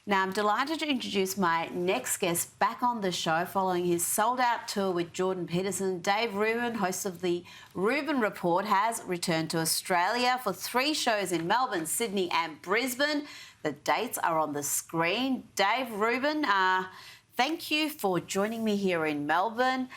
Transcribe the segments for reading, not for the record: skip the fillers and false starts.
Now, I'm delighted to introduce my next guest back on the show following his sold-out tour with Jordan Peterson. Dave Rubin, host of the Rubin Report, has returned to Australia for 3 shows in Melbourne, Sydney and Brisbane. The dates are on the screen. Dave Rubin, thank you for joining me here in Melbourne.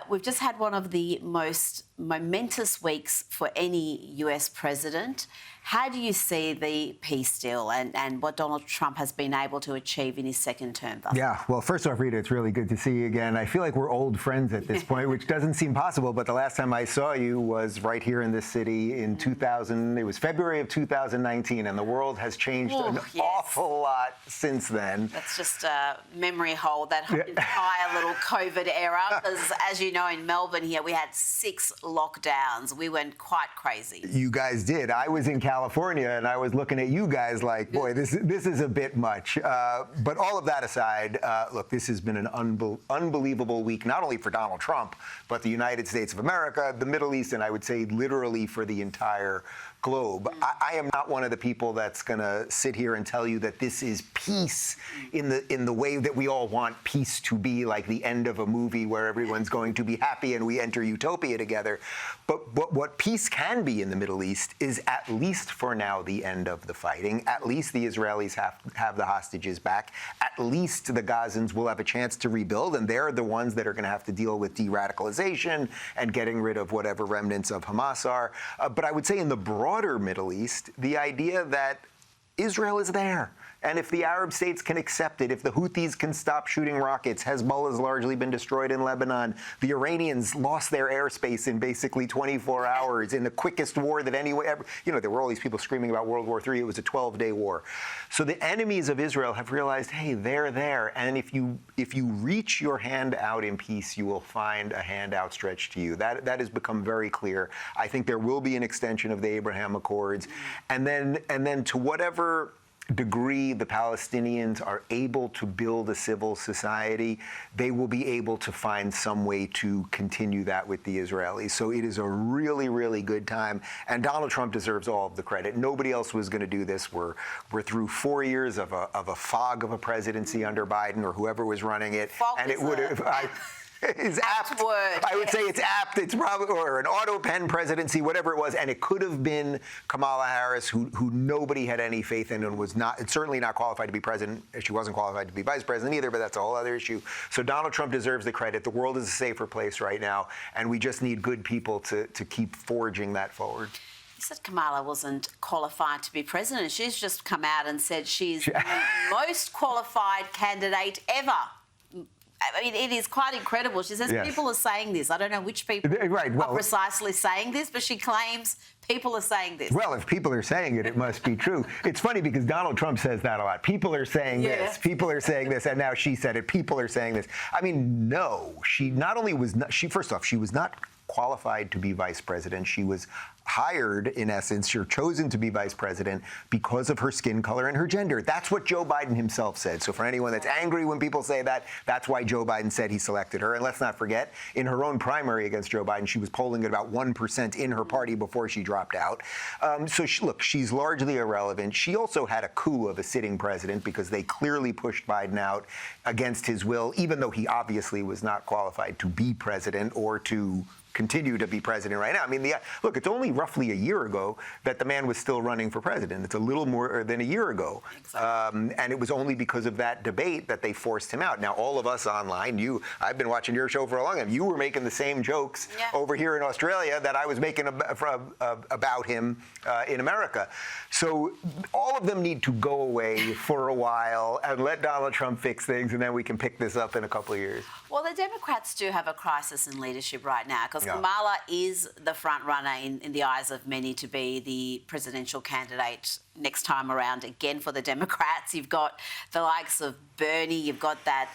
We've just had one of the most momentous weeks for any US president. How do you see the peace deal and what Donald Trump has been able to achieve in his second term thus far? Yeah, well, first off, Rita, it's really good to see you again. I feel like we're old friends at this point, which doesn't seem possible, but the last time I saw you was right here in this city in 2000. It was February of 2019, and the world has changed awful lot since then. That's just a memory hole, that entire little COVID era, because as you know, in Melbourne here, we had 6 lockdowns. We went quite crazy. You guys did. I was in California, and I was looking at you guys like, boy, this is a bit much. But all of that aside, look, this has been an unbelievable week, not only for Donald Trump, but the United States of America, the Middle East, and I would say literally for the entire globe. I am not one of the people that's going to sit here and tell you that this is peace in the way that we all want peace to be, like the end of a movie where everyone's going to be happy and we enter utopia together. But what peace can be in the Middle East is, at least for now, the end of the fighting. At least the Israelis have the hostages back. At least the Gazans will have a chance to rebuild, and they're the ones that are going to have to deal with de-radicalization and getting rid of whatever remnants of Hamas are. But I would say in the broader Middle East, the idea that Israel is there. And if the Arab states can accept it, if the Houthis can stop shooting rockets, Hezbollah's largely been destroyed in Lebanon, the Iranians lost their airspace in basically 24 hours in the quickest war that anyone ever, there were all these people screaming about World War III. It was a 12-day war. So the enemies of Israel have realized, hey, they're there. And if you reach your hand out in peace, you will find a hand outstretched to you. That has become very clear. I think there will be an extension of the Abraham Accords. And then to whatever degree the Palestinians are able to build a civil society, they will be able to find some way to continue that with the Israelis. So it is a really, really good time. And Donald Trump deserves all of the credit. Nobody else was going to do this. We're through 4 years of a fog of a presidency under Biden or whoever was running it. And it would have... Is apt. Word. I would say it's apt. It's probably, or an auto pen presidency, whatever it was, and it could have been Kamala Harris, who nobody had any faith in and was not, certainly not qualified to be president. She wasn't qualified to be vice president either, but that's a whole other issue. So Donald Trump deserves the credit. The world is a safer place right now, and we just need good people to keep forging that forward. You said Kamala wasn't qualified to be president. She's just come out and said she's the most qualified candidate ever. I mean, it is quite incredible. She says people are saying this. I don't know which people are precisely saying this, but she claims people are saying this. Well, if people are saying it, it must be true. It's funny because Donald Trump says that a lot. People are saying this. People are saying this. And now she said it. People are saying this. I mean, no. She not only was not, first off, she was not qualified to be vice president. She was hired, in essence, or chosen to be vice president because of her skin color and her gender. That's what Joe Biden himself said. So for anyone that's angry when people say that, that's why Joe Biden said he selected her. And let's not forget, in her own primary against Joe Biden, she was polling at about 1% in her party before she dropped out. So look, she's largely irrelevant. She also had a coup of a sitting president because they clearly pushed Biden out against his will, even though he obviously was not qualified to be president or to continue to be president right now. I mean, look, it's only roughly a year ago that the man was still running for president. It's a little more than a year ago. Exactly. And it was only because of that debate that they forced him out. Now, all of us online, I've been watching your show for a long time. You were making the same jokes over here in Australia that I was making about him in America. So all of them need to go away for a while and let Donald Trump fix things, and then we can pick this up in a couple of years. Well, the Democrats do have a crisis in leadership right now because Kamala is the front runner in the eyes of many to be the presidential candidate next time around again for the Democrats. You've got the likes of Bernie, you've got that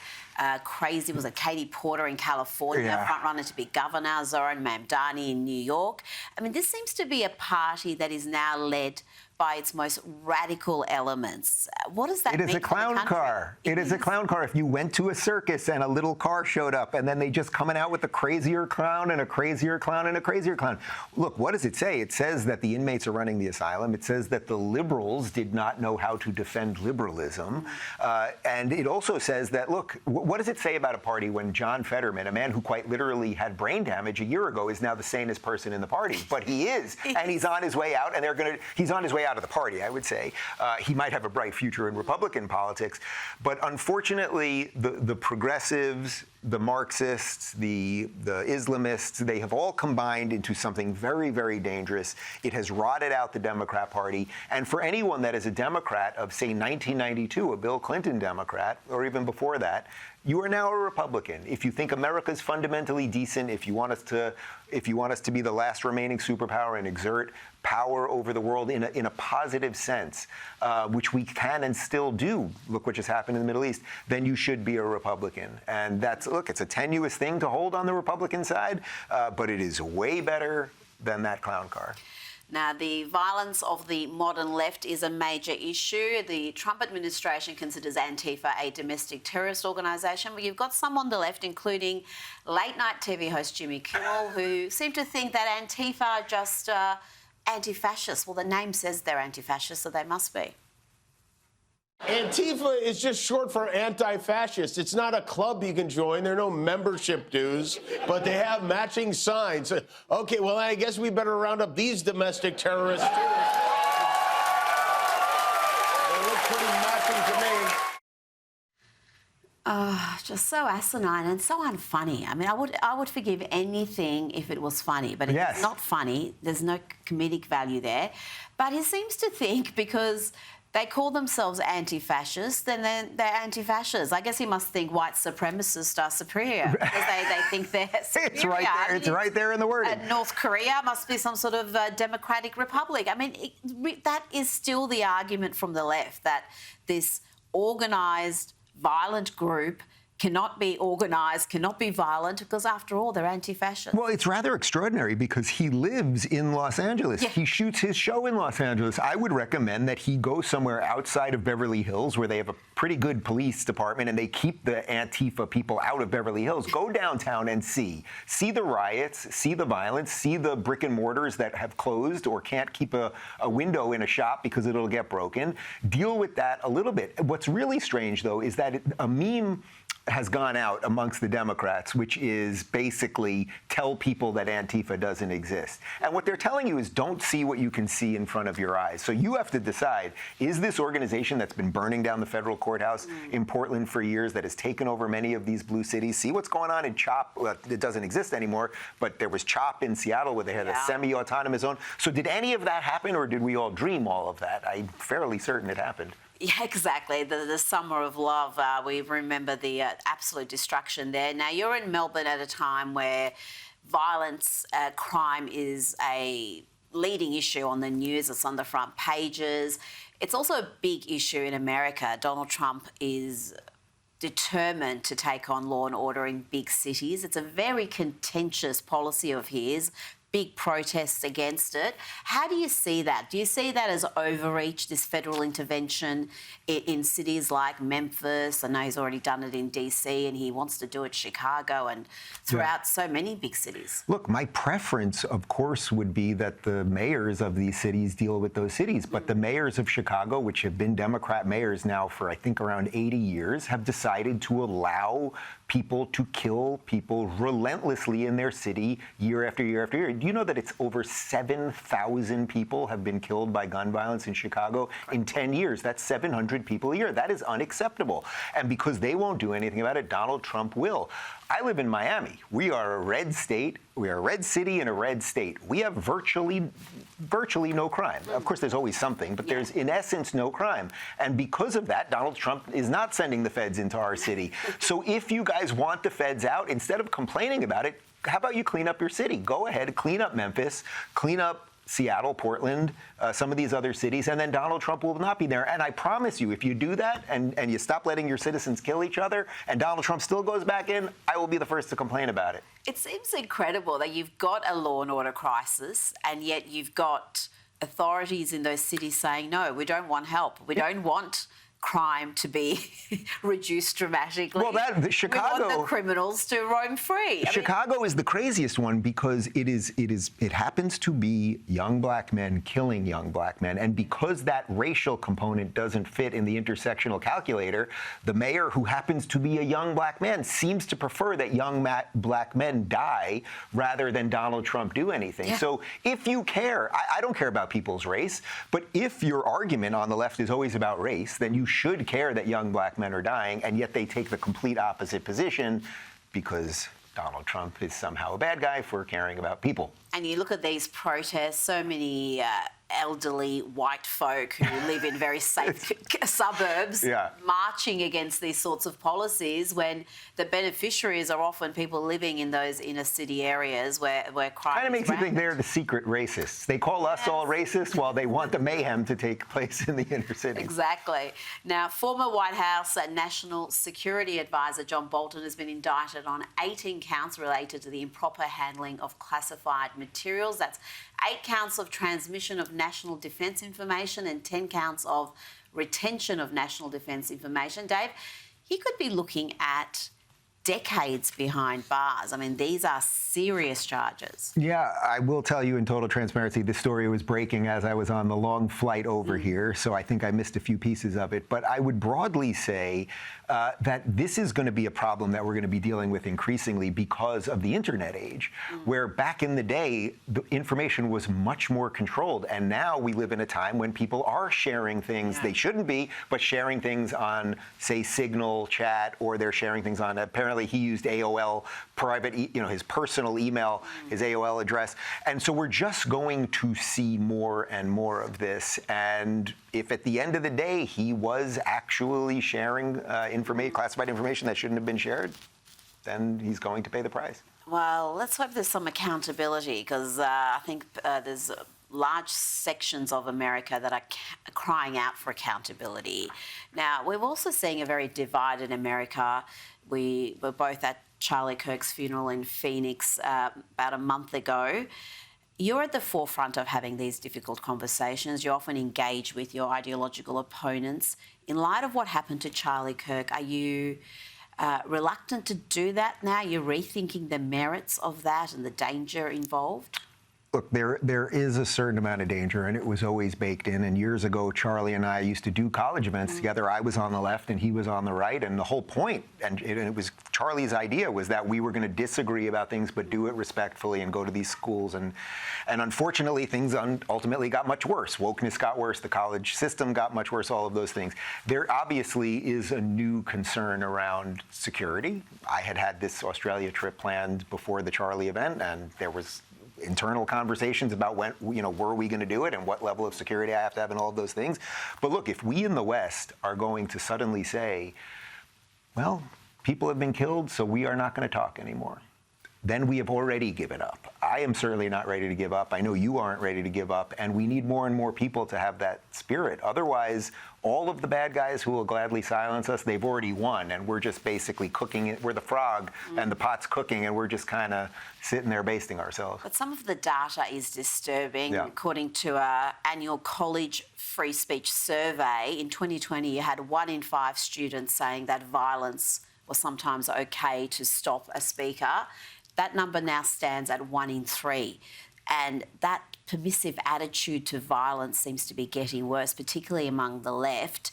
crazy, was it Katie Porter in California, front runner to be governor, Zoran Mamdani in New York. I mean, this seems to be a party that is now led by its most radical elements. What does that mean? It is a clown car. It is a clown car. If you went to a circus and a little car showed up and then they just coming out with a crazier clown and a crazier clown and a crazier clown. Look, what does it say? It says that the inmates are running the asylum. It says that the liberals liberals did not know how to defend liberalism. And it also says that, look, what does it say about a party when John Fetterman, a man who quite literally had brain damage a year ago, is now the sanest person in the party? But he is, and he's on his way out, and he's on his way out of the party, I would say. He might have a bright future in Republican politics. But unfortunately, the progressives, the Marxists, the Islamists, they have all combined into something very, very dangerous. It has rotted out the Democrat Party. And for anyone that is a Democrat of, say, 1992, a Bill Clinton Democrat, or even before that, you are now a Republican. If you think America's fundamentally decent, if you want us to be the last remaining superpower and exert power over the world in a positive sense, which we can and still do, look what just happened in the Middle East, then you should be a Republican. And it's a tenuous thing to hold on the Republican side, but it is way better than that clown car. Now, the violence of the modern left is a major issue. The Trump administration considers Antifa a domestic terrorist organisation. But you've got some on the left, including late-night TV host Jimmy Kimmel, who seem to think that Antifa are just anti-fascist. Well, the name says they're anti-fascist, so they must be. Antifa is just short for anti-fascist. It's not a club you can join. There are no membership dues, but they have matching signs. Okay, well, I guess we better round up these domestic terrorists, too. They look pretty matching to me. Just so asinine and so unfunny. I mean, I would forgive anything if it was funny, but if it's not funny, there's no comedic value there. But he seems to think because they call themselves anti-fascists, then they're anti-fascists. I guess he must think white supremacists are superior because they think they're superior. It's right there in the wording. North Korea must be some sort of democratic republic. I mean, that is still the argument from the left, that this organised, violent group cannot be organised, cannot be violent, because after all, they're anti-fascist. Well, it's rather extraordinary because he lives in Los Angeles. Yeah. He shoots his show in Los Angeles. I would recommend that he go somewhere outside of Beverly Hills where they have a pretty good police department and they keep the Antifa people out of Beverly Hills. Go downtown and see the riots, see the violence, see the brick and mortars that have closed or can't keep a window in a shop because it'll get broken. Deal with that a little bit. What's really strange, though, is that a meme has gone out amongst the Democrats, which is basically tell people that Antifa doesn't exist. And what they're telling you is don't see what you can see in front of your eyes. So you have to decide, is this organization that's been burning down the federal courthouse in Portland for years, that has taken over many of these blue cities? See what's going on in CHOP. Well, it doesn't exist anymore, but there was CHOP in Seattle where they had a semi-autonomous zone. So did any of that happen, or did we all dream all of that? I'm fairly certain it happened. Yeah, exactly. The summer of love, we remember the absolute destruction there. Now, you're in Melbourne at a time where violence, crime is a leading issue on the news. It's on the front pages. It's also a big issue in America. Donald Trump is determined to take on law and order in big cities. It's a very contentious policy of his. Big protests against it. How do you see that? Do you see that as overreach, this federal intervention in cities like Memphis? I know he's already done it in DC and he wants to do it in Chicago and throughout so many big cities. Look, my preference, of course, would be that the mayors of these cities deal with those cities. But the mayors of Chicago, which have been Democrat mayors now for, I think, around 80 years, have decided to allow people to kill people relentlessly in their city year after year after year. Do you know that it's over 7,000 people have been killed by gun violence in Chicago in 10 years? That's 700 people a year. That is unacceptable. And because they won't do anything about it, Donald Trump will. I live in Miami. We are a red state. We are a red city in a red state. We have virtually no crime. Of course, there's always something, but there's, in essence, no crime. And because of that, Donald Trump is not sending the feds into our city. So if you guys want the feds out, instead of complaining about it, how about you clean up your city? Go ahead, clean up Memphis, clean up Seattle, Portland, some of these other cities, and then Donald Trump will not be there. And I promise you, if you do that and you stop letting your citizens kill each other and Donald Trump still goes back in, I will be the first to complain about it. It seems incredible that you've got a law and order crisis and yet you've got authorities in those cities saying, no, we don't want help. We don't want crime to be reduced dramatically. Well, Chicago, we want the criminals to roam free. Chicago is the craziest one because it happens to be young black men killing young black men, and because that racial component doesn't fit in the intersectional calculator, the mayor, who happens to be a young black man, seems to prefer that young black men die rather than Donald Trump do anything. Yeah. So if you care, I don't care about people's race, but if your argument on the left is always about race, then you should care that young black men are dying, and yet they take the complete opposite position because Donald Trump is somehow a bad guy for caring about people. And you look at these protests, so many elderly white folk who live in very safe suburbs marching against these sorts of policies when the beneficiaries are often people living in those inner city areas where crime kind of makes rampant. you think they're the secret racists. They call us all racist while they want the mayhem to take place in the inner city. Exactly. Now, former White House National Security Advisor John Bolton has been indicted on 18 counts related to the improper handling of classified materials. That's 8 counts of transmission of national defence information and 10 counts of retention of national defence information. Dave, he could be looking at decades behind bars. I mean, these are serious charges. Yeah, I will tell you in total transparency, this story was breaking as I was on the long flight over here, so I think I missed a few pieces of it. But I would broadly say that this is going to be a problem that we're going to be dealing with increasingly because of the internet age, where back in the day, the information was much more controlled. And now we live in a time when people are sharing things they shouldn't be, but sharing things on, say, Signal chat, or they're sharing things on, apparently he used AOL private, his personal email, his AOL address. And so we're just going to see more and more of this. And if at the end of the day he was actually sharing classified information that shouldn't have been shared, then he's going to pay the price. Well, let's hope there's some accountability, because I think there's large sections of America that are crying out for accountability. Now, we're also seeing a very divided America. We were both at Charlie Kirk's funeral in Phoenix about a month ago. You're at the forefront of having these difficult conversations. You often engage with your ideological opponents. In light of what happened to Charlie Kirk, are you reluctant to do that now? You're rethinking the merits of that and the danger involved? Look, there is a certain amount of danger, and it was always baked in. And years ago, Charlie and I used to do college events together. I was on the left and he was on the right. And the whole point, and it was Charlie's idea, was that we were going to disagree about things, but do it respectfully and go to these schools. And unfortunately, things ultimately got much worse. Wokeness got worse. The college system got much worse, all of those things. There obviously is a new concern around security. I had this Australia trip planned before the Charlie event, and there was internal conversations about when, were we going to do it and what level of security I have to have and all of those things. But look, if we in the West are going to suddenly say, well, people have been killed, so we are not going to talk anymore, then we have already given up. I am certainly not ready to give up. I know you aren't ready to give up, and we need more and more people to have that spirit. Otherwise, all of the bad guys who will gladly silence us, they've already won, and we're just basically cooking it. We're the frog, and the pot's cooking, and we're just kind of sitting there basting ourselves. But some of the data is disturbing. Yeah. According to our annual college free speech survey, in 2020, you had 1 in 5 students saying that violence was sometimes okay to stop a speaker. That number now stands at 1 in 3. And that permissive attitude to violence seems to be getting worse, particularly among the left.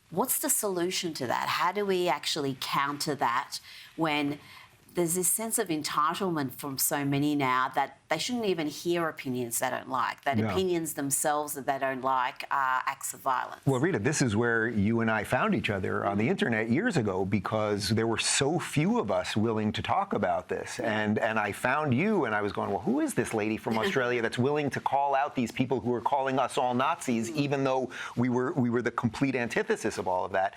What's the solution to that? How do we actually counter that when there's this sense of entitlement from so many now that they shouldn't even hear opinions they don't like, that opinions themselves that they don't like are acts of violence? Well, Rita, this is where you and I found each other on the internet years ago, because there were so few of us willing to talk about this. And I found you, and I was going, well, who is this lady from Australia that's willing to call out these people who are calling us all Nazis, even though we were the complete antithesis of all of that?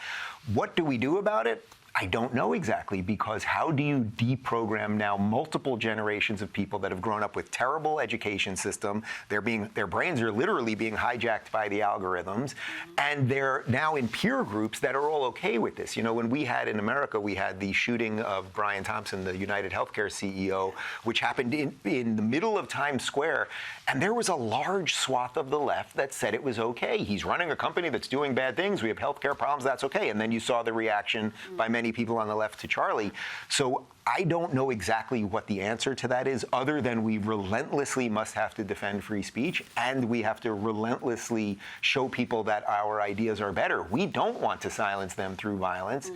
What do we do about it? I don't know exactly, because how do you deprogram now multiple generations of people that have grown up with terrible education system? Their brains are literally being hijacked by the algorithms, and they're now in peer groups that are all okay with this. You know, when we had in America, we had the shooting of Brian Thompson, the United Healthcare CEO, which happened in the middle of Times Square, and there was a large swath of the left that said it was okay. He's running a company that's doing bad things. We have healthcare problems. That's okay. And then you saw the reaction by many people on the left to Charlie. So I don't know exactly what the answer to that is, other than we relentlessly must have to defend free speech, and we have to relentlessly show people that our ideas are better. We don't want to silence them through violence.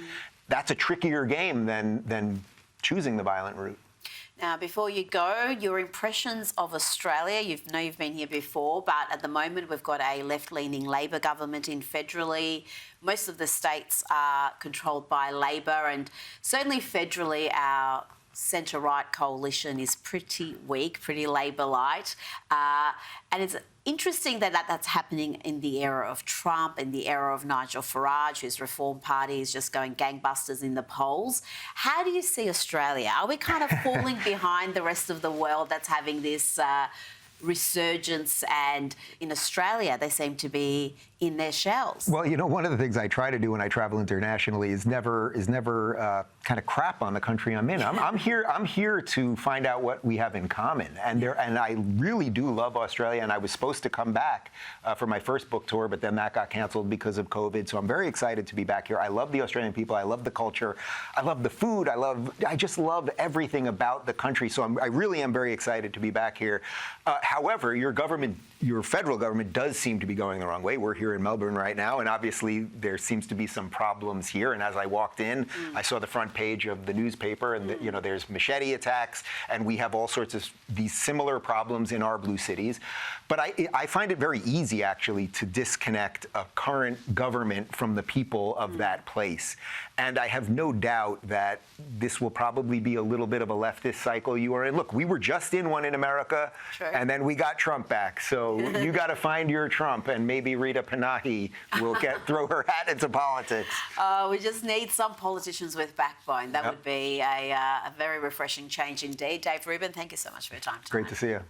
That's a trickier game than choosing the violent route. Now, before you go, your impressions of Australia. You've been here before, but at the moment we've got a left-leaning Labor government in federally. Most of the states are controlled by Labor, and certainly federally our centre-right coalition is pretty weak, pretty Labor-light. And it's interesting that that's happening in the era of Trump, in the era of Nigel Farage, whose Reform Party is just going gangbusters in the polls. How do you see Australia? Are we kind of falling behind the rest of the world that's having this resurgence, and in Australia they seem to be in their shells? Well, you know, one of the things I try to do when I travel internationally is never kind of crap on the country I'm in. I'm here to find out what we have in common, and I really do love Australia. And I was supposed to come back for my first book tour, but then that got canceled because of COVID. So I'm very excited to be back here. I love the Australian people. I love the culture. I love the food. I just love everything about the country. So I really am very excited to be back here. However, your federal government does seem to be going the wrong way. We're here in Melbourne right now, and obviously there seems to be some problems here. And as I walked in, I saw the front page of the newspaper, and you know, there's machete attacks, and we have all sorts of these similar problems in our blue cities. But I find it very easy, actually, to disconnect a current government from the people of that place. And I have no doubt that this will probably be a little bit of a leftist cycle you are in. Look, we were just in one in America, and then we got Trump back. So you got to find your Trump, and maybe Rita Panahi will throw her hat into politics. We just need some politicians with backbone. That would be a very refreshing change indeed. Dave Rubin, thank you so much for your time tonight. Great to see you.